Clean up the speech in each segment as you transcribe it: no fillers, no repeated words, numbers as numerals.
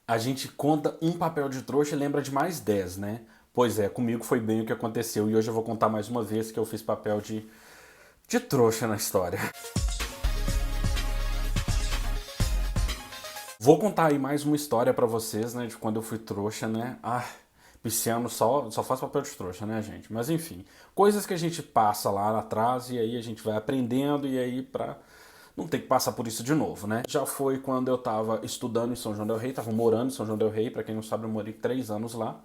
A gente conta um papel de trouxa e lembra de mais 10, né? Pois é, comigo foi bem o que aconteceu e hoje eu vou contar mais uma vez que eu fiz papel de trouxa na história. Vou contar aí mais uma história pra vocês, né, de quando eu fui trouxa, né? Pisciano só faz papel de trouxa, né, gente? Mas enfim, coisas que a gente passa lá atrás e aí a gente vai aprendendo e aí pra não ter que passar por isso de novo, né? Já foi quando eu tava estudando em São João del Rei, tava morando em São João del Rei, pra quem não sabe, eu morei 3 anos lá.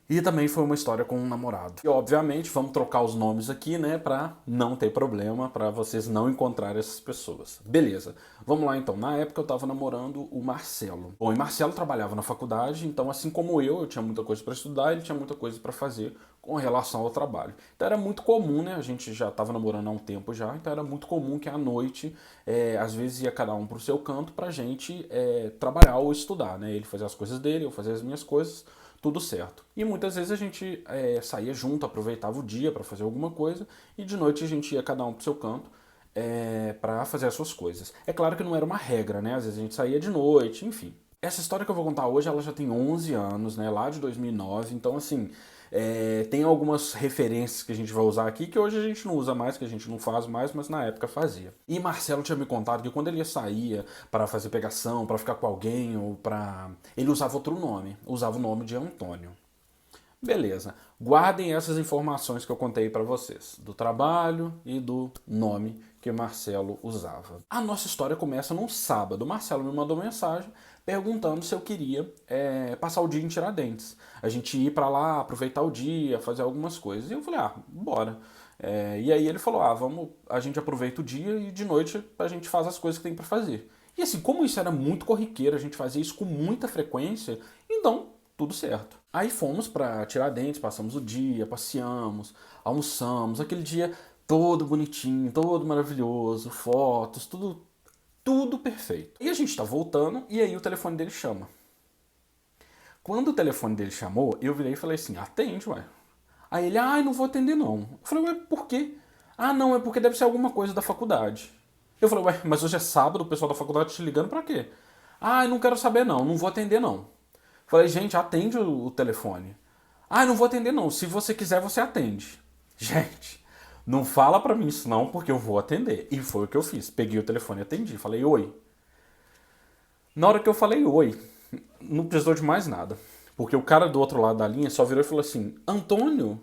E também foi uma história com um namorado. E obviamente vamos trocar os nomes aqui, né, pra não ter problema, pra vocês não encontrarem essas pessoas. Beleza, vamos lá então. Na época eu tava namorando o Marcelo. Bom, e Marcelo trabalhava na faculdade, então assim como eu tinha muita coisa pra estudar, ele tinha muita coisa pra fazer com relação ao trabalho. Então era muito comum, né, a gente já tava namorando há um tempo já, então era muito comum que à noite, às vezes ia cada um pro seu canto pra gente trabalhar ou estudar, né. Ele fazia as coisas dele, eu fazia as minhas coisas, tudo certo. E muitas vezes a gente saía junto, aproveitava o dia para fazer alguma coisa e de noite a gente ia cada um pro seu canto para fazer as suas coisas. É claro que não era uma regra, né? Às vezes a gente saía de noite, enfim. Essa história que eu vou contar hoje, ela já tem 11 anos, né? Lá de 2009, então assim, tem algumas referências que a gente vai usar aqui que hoje a gente não usa mais, que a gente não faz mais, mas na época fazia. E Marcelo tinha me contado que quando ele saía para fazer pegação, para ficar com alguém ou para ele usava outro nome, usava o nome de Antônio. Beleza. Guardem essas informações que eu contei para vocês, do trabalho e do nome que Marcelo usava. A nossa história começa num sábado. Marcelo me mandou mensagem perguntando se eu queria passar o dia em Tiradentes. A gente ir para lá, aproveitar o dia, fazer algumas coisas. E eu falei, bora. E aí ele falou, vamos, a gente aproveita o dia e de noite a gente faz as coisas que tem para fazer. E assim, como isso era muito corriqueiro, a gente fazia isso com muita frequência, então tudo certo. Aí fomos para Tiradentes, passamos o dia, passeamos, almoçamos, aquele dia todo bonitinho, todo maravilhoso, fotos, tudo perfeito. E a gente tá voltando e aí o telefone dele chama. Quando o telefone dele chamou, eu virei e falei assim: atende, ué. Aí ele, não vou atender não. Eu falei, ué, por quê? Não, é porque deve ser alguma coisa da faculdade. Eu falei, ué, mas hoje é sábado, o pessoal da faculdade te ligando pra quê? Eu não quero saber não vou atender não. Falei, gente, atende o telefone. Não vou atender não, se você quiser você atende. Gente, não fala pra mim isso não, porque eu vou atender. E foi o que eu fiz, peguei o telefone e atendi, falei, oi. Na hora que eu falei oi, não precisou de mais nada. Porque o cara do outro lado da linha só virou e falou assim, Antônio?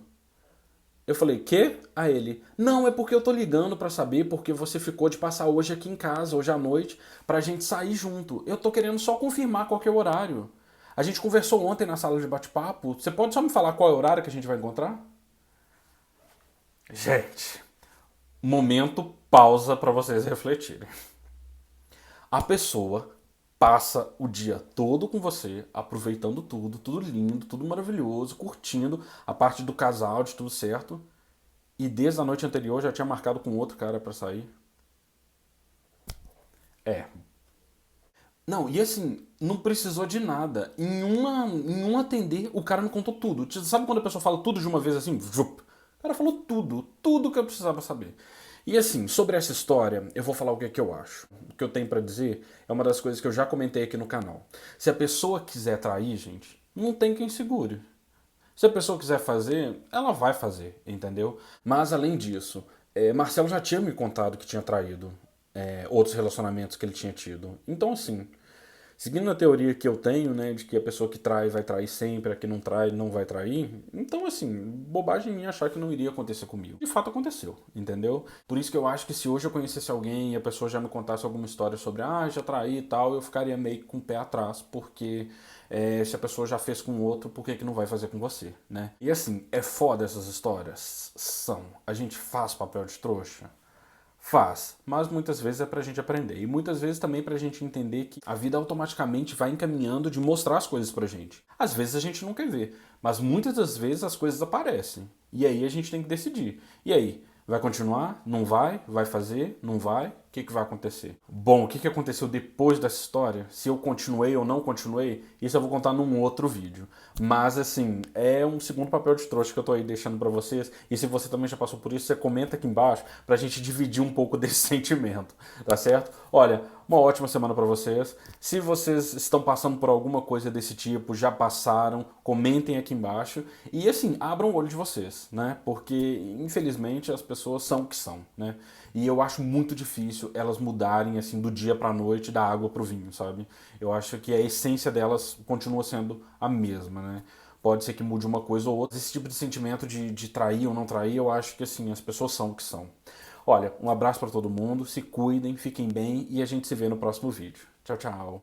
Eu falei, quê? A ele, não, é porque eu tô ligando pra saber porque você ficou de passar hoje aqui em casa, hoje à noite, pra gente sair junto. Eu tô querendo só confirmar qual que é o horário. A gente conversou ontem na sala de bate-papo. Você pode só me falar qual é o horário que a gente vai encontrar? Gente, momento pausa pra vocês refletirem. A pessoa passa o dia todo com você, aproveitando tudo lindo, tudo maravilhoso, curtindo a parte do casal, de tudo certo. E desde a noite anterior já tinha marcado com outro cara pra sair. É. Não, e assim, não precisou de nada. Em um atender, o cara me contou tudo. Sabe quando a pessoa fala tudo de uma vez assim? Vup? O cara falou tudo que eu precisava saber. E assim, sobre essa história, eu vou falar o que é que eu acho. O que eu tenho pra dizer é uma das coisas que eu já comentei aqui no canal. Se a pessoa quiser trair, gente, não tem quem segure. Se a pessoa quiser fazer, ela vai fazer, entendeu? Mas além disso, Marcelo já tinha me contado que tinha traído outros relacionamentos que ele tinha tido. Então, assim, seguindo a teoria que eu tenho, né, de que a pessoa que trai vai trair sempre, a que não trai não vai trair, então, assim, bobagem minha achar que não iria acontecer comigo. De fato aconteceu, entendeu? Por isso que eu acho que se hoje eu conhecesse alguém e a pessoa já me contasse alguma história sobre, já traí e tal, eu ficaria meio que com o pé atrás, porque se a pessoa já fez com outro, por que não vai fazer com você, né? E assim, é foda essas histórias? São. A gente faz papel de trouxa? Faz, mas muitas vezes é pra gente aprender. E muitas vezes também pra gente entender que a vida automaticamente vai encaminhando de mostrar as coisas pra gente. Às vezes a gente não quer ver, mas muitas das vezes as coisas aparecem. E aí a gente tem que decidir. E aí, vai continuar? Não vai? Vai fazer? Não vai? O que vai acontecer? Bom, o que aconteceu depois dessa história? Se eu continuei ou não continuei, isso eu vou contar num outro vídeo. Mas, assim, é um segundo papel de trouxa que eu tô aí deixando pra vocês. E se você também já passou por isso, você comenta aqui embaixo pra gente dividir um pouco desse sentimento, tá certo? Olha, uma ótima semana pra vocês. Se vocês estão passando por alguma coisa desse tipo, já passaram, comentem aqui embaixo. E, assim, abram o olho de vocês, né? Porque, infelizmente, as pessoas são o que são, né? E eu acho muito difícil elas mudarem assim do dia pra noite, da água pro vinho, sabe? Eu acho que a essência delas continua sendo a mesma, né? Pode ser que mude uma coisa ou outra. Esse tipo de sentimento de trair ou não trair, eu acho que assim, as pessoas são o que são. Olha, um abraço pra todo mundo, se cuidem, fiquem bem e a gente se vê no próximo vídeo. Tchau, tchau.